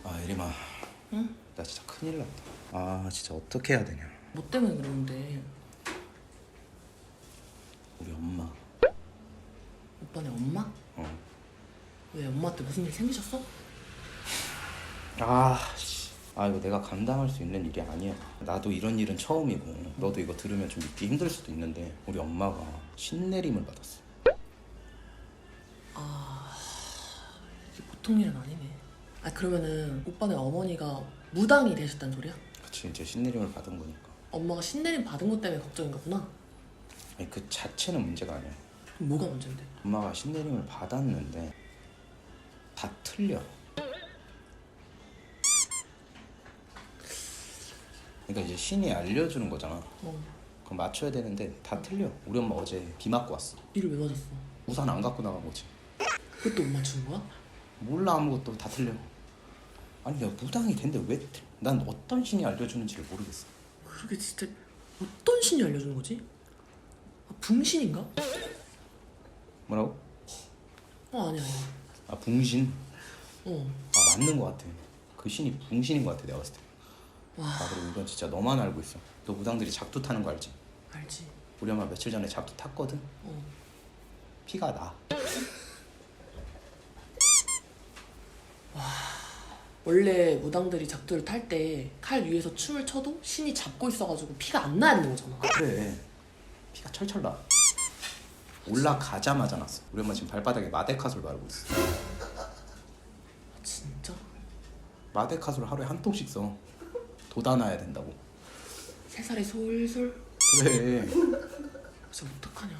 아 예림아, 응? 나 진짜 큰일 났다. 아 진짜 어떻게 해야 되냐. 뭐 때문에 그러는데? 우리 엄마. 오빠네 엄마? 어. 왜 엄마한테 무슨 일 생기셨어? 아 이거 내가 감당할 수 있는 일이 아니야. 나도 이런 일은 처음이고 너도 이거 들으면 좀 믿기 힘들 수도 있는데 우리 엄마가 신내림을 받았어. 이게 보통 일은 아니네. 아 그러면은 오빠네 어머니가 무당이 되셨단 소리야? 그치, 이제 신내림을 받은 거니까. 엄마가 신내림 받은 것 때문에 걱정인가 보나? 아니 그 자체는 문제가 아니야. 그럼 뭐가 문제인데? 엄마가 신내림을 받았는데 다 틀려. 그러니까 이제 신이 알려주는 거잖아. 그럼 맞춰야 되는데 다 틀려. 우리 엄마 어제 비 맞고 왔어. 비를 왜 맞았어? 우산 안 갖고 나간 거지. 그것도 못 맞추는 거야? 몰라, 아무것도 다 틀려. 아니 내가 무당이 된데 왜 틀려? 난 어떤 신이 알려주는지를 모르겠어. 그게 진짜 어떤 신이 알려주는 거지? 아, 붕신인가? 뭐라고? 아니야. 아 붕신? 어. 아 맞는 거 같아. 그 신이 붕신인 거 같아 내가 봤을 때. 와. 아 그리고 이건 진짜 너만 알고 있어. 너 무당들이 작두 타는 거 알지? 알지. 우리 엄마 며칠 전에 작두 탔거든? 어. 피가 나. 원래 무당들이 작두를 탈 때 칼 위에서 춤을 춰도 신이 잡고 있어가지고 피가 안 나야 되는 거잖아. 그래, 피가 철철 나. 올라가자마자 났어. 우리 엄마 지금 발바닥에 마데카솔 바르고 있어. 아, 진짜? 마데카솔 하루에 한 통씩 써. 돋아나야 된다고. 새살이 솔솔. 그래. 진짜 어떡하냐.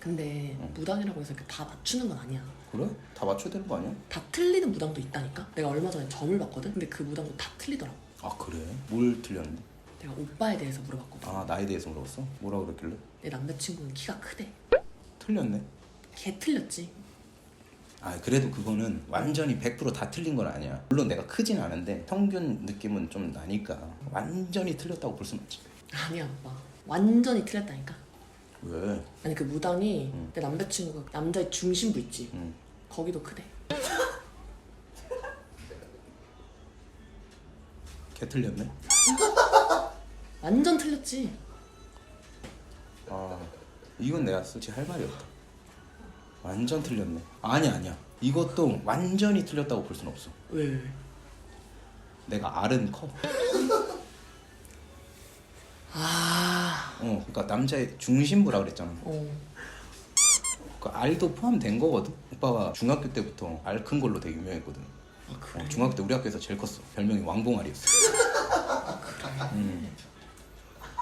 근데 무당이라고 해서 이렇게 다 맞추는 건 아니야. 그래? 다 맞춰야 되는 거 아니야? 다 틀리는 무당도 있다니까? 내가 얼마 전에 점을 봤거든? 근데 그 무당도 다 틀리더라고. 아 그래? 뭘 틀렸는데? 내가 오빠에 대해서 물어봤거든. 아 나에 대해서 물어봤어? 뭐라 그랬길래? 내 남자친구는 키가 크대. 틀렸네. 걔 틀렸지. 아 그래도 그거는 완전히 100%다 틀린 건 아니야. 물론 내가 크진 않은데 평균 느낌은 좀 나니까 완전히 틀렸다고 볼 수는 없지. 아니야 오빠. 완전히 틀렸다니까. 왜? 아니 그 무당이 내 남자친구가 남자의 중심부 있지. 거기도 크대. 걔 틀렸네? 완전 틀렸지. 아 이건 내가 솔직히 할 말이 없다. 완전 틀렸네. 아니야 이것도 완전히 틀렸다고 볼 수는 없어. 왜? 내가 알은 커. 그러니까 남자의 중심부라 그랬잖아. 그 알도 포함된 거거든. 오빠가 중학교 때부터 알 큰 걸로 되게 유명했거든. 아 그래? 중학교 때 우리 학교에서 제일 컸어. 별명이 왕봉알이었어.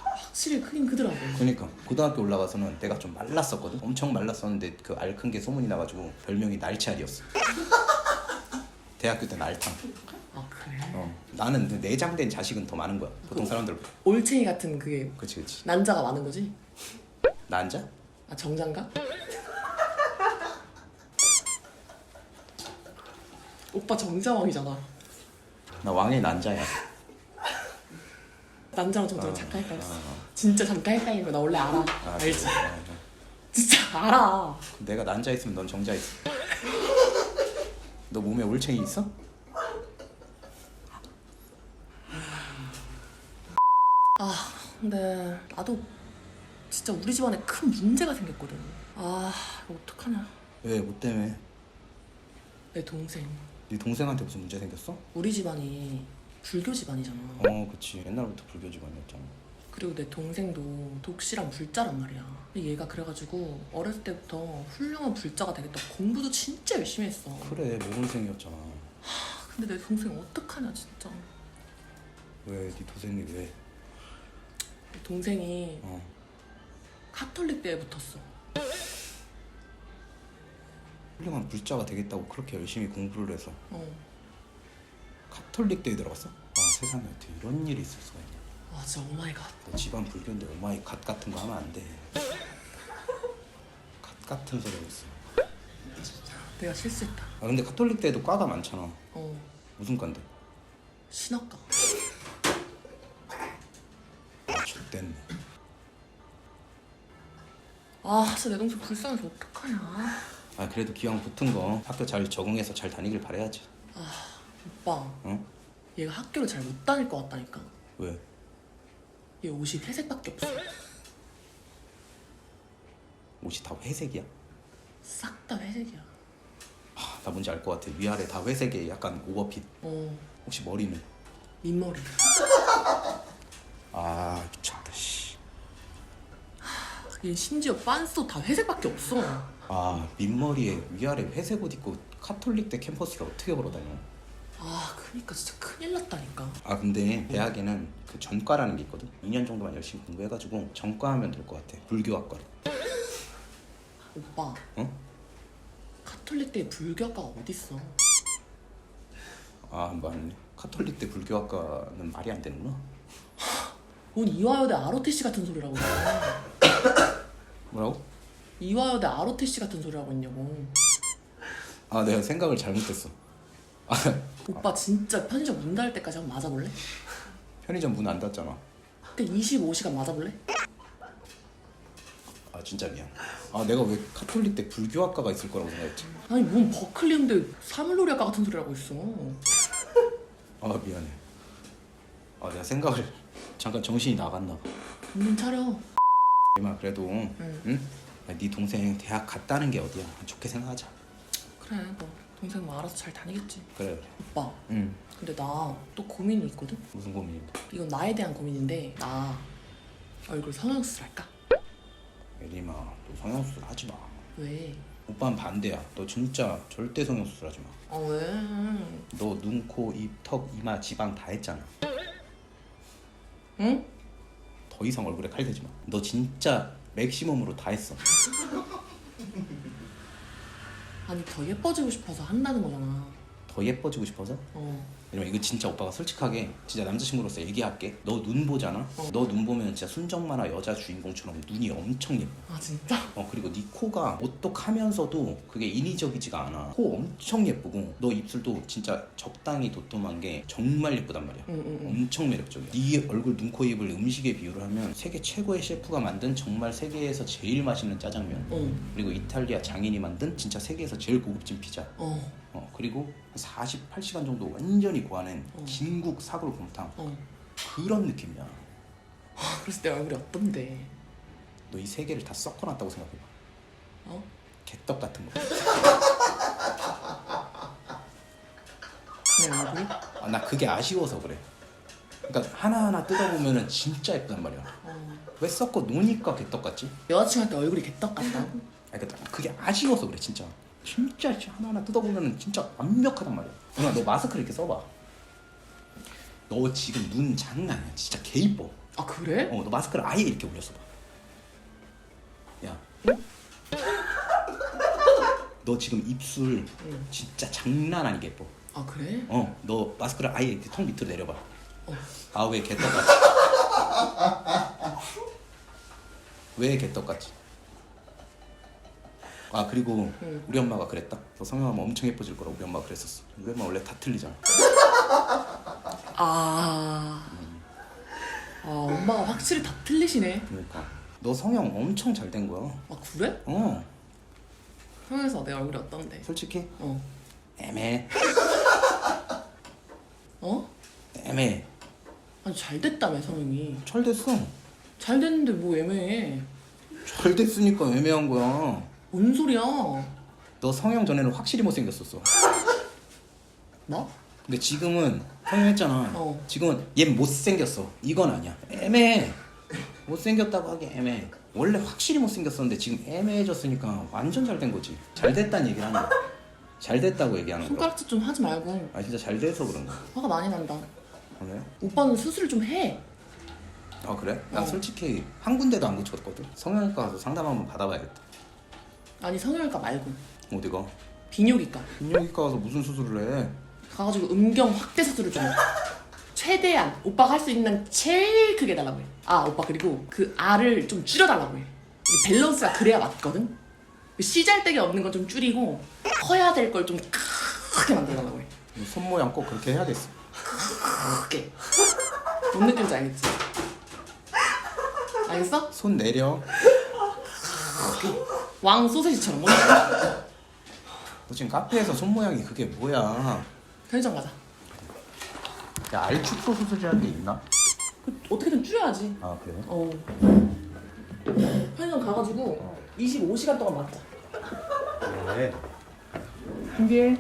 확실히 크긴 크더라고. 그러니까 고등학교 올라가서는 내가 좀 말랐었거든. 엄청 말랐었는데 그 알 큰 게 소문이 나가지고 별명이 날치알이었어. 대학교 때 날탕. 아 그래? 나는 내장된 자식은 더 많은 거야 보통 사람들보다. 올챙이 같은 그게 그치 난자가 많은 거지? 난자? 아 정자인가? 오빠 정자왕이잖아. 나 왕의 난자야. 난자랑 정자랑 잠깐 헷갈렸어. 진짜 잠깐 헷갈린 거 나 원래 알아. 알지? 진짜 알아. 내가 난자 있으면 넌 정자 있어. 너 몸에 올챙이 있어? 근데 나도 진짜 우리 집안에 큰 문제가 생겼거든. 이거 어떡하냐. 왜? 뭐 때문에? 내 동생. 네 동생한테 무슨 문제 생겼어? 우리 집안이 불교 집안이잖아. 그치. 옛날부터 불교 집안이었잖아. 그리고 내 동생도 독실한 불자란 말이야. 근데 얘가 그래가지고 어렸을 때부터 훌륭한 불자가 되겠다고 공부도 진짜 열심히 했어. 그래, 모범생이었잖아. 근데 내 동생 어떡하냐 진짜. 왜? 네 동생이 왜? 내 동생이 카톨릭대에 붙었어. 훌륭한 불자가 되겠다고 그렇게 열심히 공부를 해서 카톨릭대에 들어갔어? 세상에 어떻게 이런 일이 있을 수가 있냐. 진짜 오마이갓. 너 집안 불교인데 오마이 갓 같은 거 하면 안 돼. 갓 같은 소리 하고 있어. 내가 실수했다. 근데 카톨릭대에도 과가 많잖아. 무슨 과인데? 신학과. X됐네. 진짜 내 동생 불쌍해서 어떡하냐. 그래도 기왕 붙은 거 학교 잘 적응해서 잘 다니길 바라야지. 오빠 응? 얘가 학교를 잘 못 다닐 것 같다니까. 왜? 얘 옷이 회색밖에 없어. 옷이 다 회색이야? 싹 다 회색이야. 아, 나 뭔지 알 것 같아. 위아래 다 회색에 약간 오버핏. 어 혹시 머리는? 민머리. 아 미쳤다 씨. 얘 심지어 빤스도 다 회색밖에 없어. 아 민머리에 위아래 회색 옷 입고 카톨릭대 캠퍼스를 어떻게 걸어다녀? 아 그니까 진짜 큰일 났다니까. 아 근데 대학에는 그 전과라는 게 있거든. 2년 정도만 열심히 공부해가지고 전과하면 될 것 같아. 불교학과. 오빠 어? 카톨릭대 불교학과가 어딨어. 아 맞네. 카톨릭대 불교학과는 말이 안 되는구나. 뭔 이화여대 ROTC 같은 소리라고 있어. 뭐라고? 이화여대 ROTC 같은 소리라고 있냐고. 아 내가 생각을 잘못했어. 아 오빠 진짜 편의점 문 닫을 때까지 한번 맞아볼래? 편의점 문 안 닫잖아. 그때 25시간 맞아볼래? 아 진짜 미안. 아 내가 왜 카톨릭대 불교학과가 있을 거라고 생각했지? 아니 뭔 버클리인데 사물놀이학과 같은 소리라고 있어. 아 미안해. 아 내가 생각을 잠깐 정신이 나갔나 봐. 정신 차려. 이마 그래도 응? 야, 네 동생 대학 갔다는 게 어디야? 좋게 생각하자. 그래 너 동생 뭐 알아서 잘 다니겠지. 그래. 오빠 응. 근데 나 또 고민이 있거든? 무슨 고민인데? 이건 나에 대한 고민인데 나 얼굴 성형수술 할까? 예림아 너 성형수술 하지 마. 왜? 오빠는 반대야. 너 진짜 절대 성형수술 하지 마. 아 왜? 너 눈, 코, 입, 턱, 이마, 지방 다 했잖아. 응? 더 이상 얼굴에 칼 대지 마. 너 진짜 맥시멈으로 다 했어. 아니 더 예뻐지고 싶어서 한다는 거잖아. 더 예뻐지고 싶어서? 어. 왜냐면 이거 진짜 오빠가 솔직하게 진짜 남자친구로서 얘기할게. 너 눈 보잖아? 너 눈 보면 진짜 순정 만화 여자 주인공처럼 눈이 엄청 예뻐. 아 진짜? 그리고 네 코가 오똑하면서도 그게 인위적이지가 않아. 코 엄청 예쁘고 너 입술도 진짜 적당히 도톰한 게 정말 예쁘단 말이야. 응. 엄청 매력적이야. 네 얼굴, 눈, 코, 입을 음식에 비유를 하면 세계 최고의 셰프가 만든 정말 세계에서 제일 맛있는 짜장면, 그리고 이탈리아 장인이 만든 진짜 세계에서 제일 고급진 피자, 그리고 48시간 정도 완전히 고안한 진국 사골곰탕, 그런 느낌이야. 그래서 내 얼굴이 어떤데? 너 이 세 개를 다 섞어놨다고 생각해봐. 어? 개떡 같은 거. 내 얼굴이? 아, 나 그게 아쉬워서 그래. 그러니까 하나하나 뜯어보면은 진짜 예쁘단 말이야. 왜 섞어 놓으니까 개떡 같지? 여자친구한테 얼굴이 개떡 같다? 그러니까 그게 아쉬워서 그래 진짜. 진짜 하나하나 뜯어보면은 진짜 완벽하단 말이야. 누나 너 마스크를 이렇게 써봐. 너 지금 눈 장난 아니야. 진짜 개 이뻐. 아 그래? 너 마스크를 아예 이렇게 올렸어 봐. 야. 너 지금 입술 진짜 장난 아니게 예뻐. 아 그래? 너 마스크를 아예 이렇게 턱 밑으로 내려봐. 아 왜 개떡 같지? 왜 개떡 같지? 아 그리고 우리 엄마가 그랬다. 너 성형하면 엄청 예뻐질 거라고 우리 엄마가 그랬었어. 우리 엄마 원래 다 틀리잖아. 엄마가 확실히 다 틀리시네. 그러니까 너 성형 엄청 잘 된 거야. 아 그래? 성형에서 내 얼굴이 어떤데? 솔직히 어. 애매해. 어? 애매해. 아니 잘 됐다며 성형이. 잘 됐어. 잘 됐는데 뭐 애매해. 잘 됐으니까 애매한 거야. 뭔 소리야? 너 성형 전에는 확실히 못생겼었어. 뭐? 근데 지금은 성형했잖아. 지금은 얘 못생겼어. 이건 아니야. 애매해. 못생겼다고 하기 애매해. 원래 확실히 못생겼었는데 지금 애매해졌으니까 완전 잘 된 거지. 잘 됐다는 얘기를 하는 거야. 잘 됐다고 얘기하는 거야. 손가락질 좀 하지 말고. 아 진짜 잘 돼서 그런 거야. 화가 많이 난다. 그래? 오빠는 수술 좀 해. 아 그래? 난 솔직히 한 군데도 안 고쳤거든. 성형외과 가서 상담 한번 받아봐야겠다. 아니 성형외과 말고 어디가? 비뇨기과 비뇨기과 가서 무슨 수술을 해? 가가지고 음경 확대 수술을 좀 해. 최대한 오빠가 할 수 있는 제일 크게 달라고 해. 오빠 그리고 그 알을 좀 줄여달라고 해. 이게 밸런스가 그래야 맞거든. 씨잘데기 없는 건 좀 줄이고 커야 될 걸 좀 크게 만들어달라고 해. 손 모양 꼭 그렇게 해야겠어. 크게. 뭔 느낌인지 알겠지? 알겠어? 손 내려. 왕 소세지처럼. 너 지금 카페에서 손 모양이 그게 뭐야? 편의점 가자. 야, 알축소 수술이라는 게 있나? 그 어떻게든 줄여야지. 아 그래요? 편의점 가가지고 25시간 동안 맞자. 네. 준비해.